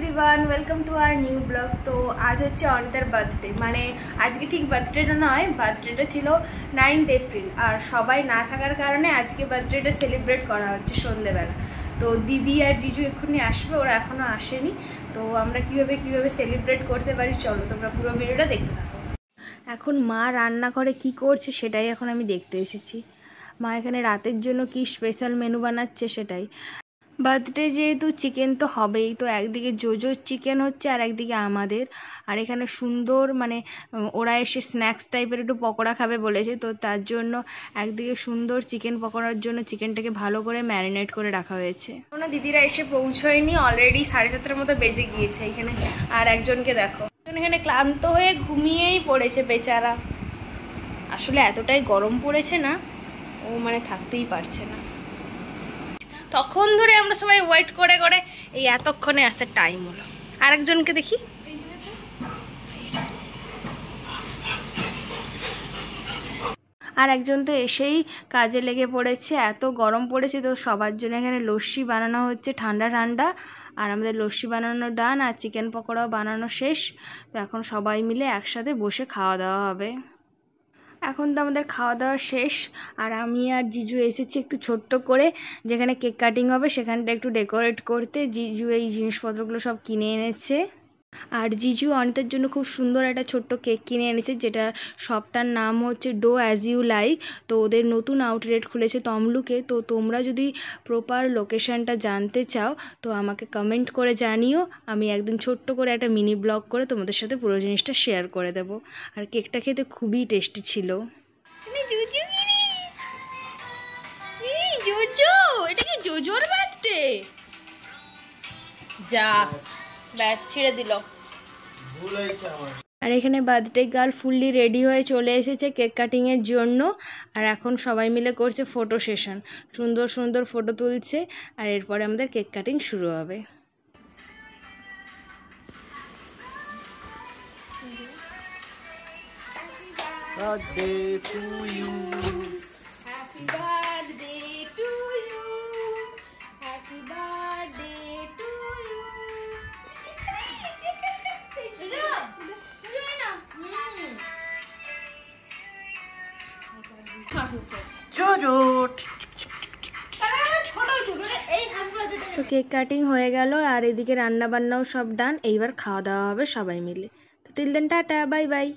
Everyone, welcome to our new blog. তো আজ হচ্ছে অনিতার বার্থডে, মানে আজকে ঠিক বার্থডেটা নয়, বার্থডেটা ছিল 9th এপ্রিল। আর সবাই না থাকার কারণে আজকে বার্থডেটা সেলিব্রেট করা হচ্ছে সন্ধ্যেবেলা। তো দিদি আর জিজু এক্ষুনি আসবে, ওরা এখনও আসেনি। তো আমরা কিভাবে সেলিব্রেট করতে পারি, চলো তোমরা পুরো ভিডিওটা দেখতে থাকো। এখন মা রান্না করে কি করছে সেটাই এখন আমি দেখতে এসেছি। মা এখানে রাতের জন্য কি স্পেশাল মেনু বানাচ্ছে সেটাই। বার্থডে যেহেতু চিকেন তো হবেই, তো একদিকে জোজোর চিকেন হচ্ছে আর একদিকে আমাদের। আর এখানে সুন্দর মানে ওরা এসে স্ন্যাক্স টাইপের একটু পকোড়া খাবে বলেছে, তো তার জন্য একদিকে সুন্দর চিকেন পকোড়ার জন্য চিকেনটাকে ভালো করে ম্যারিনেট করে রাখা হয়েছে। কোনো দিদিরা এসে পৌঁছয়নি, অলরেডি 7:30 মতো বেজে গিয়েছে এখানে। আর একজনকে দেখো, এখানে ক্লান্ত হয়ে ঘুমিয়েই পড়েছে বেচারা। আসলে এতটাই গরম পড়েছে না, ও মানে থাকতেই পারছে না। তখন ধরে আমরা সবাই ওয়েট করে করে এই এতক্ষণে আসার টাইম হলো। আরেকজনকে দেখি, আর একজন তো এসেই কাজে লেগে পড়েছে। এত গরম পড়েছে, তো সবার জন্য এখানে লস্যি বানানো হচ্ছে ঠান্ডা ঠান্ডা। আর আমাদের লস্যি বানানো ডান, আর চিকেন পকোড়াও বানানো শেষ। তো এখন সবাই মিলে একসাথে বসে খাওয়া দাওয়া হবে। এখন তো আমাদের খাওয়া দাওয়া শেষ, আর আমি আর জিজু এসেছি একটু ছোট্ট করে, যেখানে কেক কাটিং হবে সেখানটা একটু ডেকোরেট করতে। জিজু এই জিনিসপত্রগুলো সব কিনে এনেছে। আর জিজু অনিতার জন্য খুব সুন্দর একটা ছোট্ট কেক কিনে এনেছে, যেটা শপটার নাম হচ্ছে ডো অ্যাজ ইউ লাইক। তো ওদের নতুন আউটলেট খুলেছে তমলুকে। তো তোমরা যদি প্রপার লোকেশনটা জানতে চাও তো আমাকে কমেন্ট করে জানিও, আমি একদিন ছোট্ট করে একটা মিনি ব্লগ করে তোমাদের সাথে পুরো জিনিসটা শেয়ার করে দেব। আর কেকটা খেতে খুবই টেস্টি ছিল। জোজো, এটা কি জোজোর বার্থডে? যা ব্যাস ছেড়ে দিল। আর এখানে বার্থডে গার্ল ফুললি রেডি হয়ে চলে এসেছে কেক কাটিং এর জন্য। আর এখন সবাই মিলে করছে ফটো সেশন, সুন্দর সুন্দর ফটো তুলছে। আর এরপরে আমাদের কেক কাটিং শুরু হবে। Birthday to you. Happy birthday to you. Happy birthday to you. Jojo. তো কেক কাটিং হয়ে গেল, আর এদিকে রান্না বান্নাও সব ডান। এইবার খাওয়া দাওয়া হবে সবাই মিলে। তো till then tata, bye by.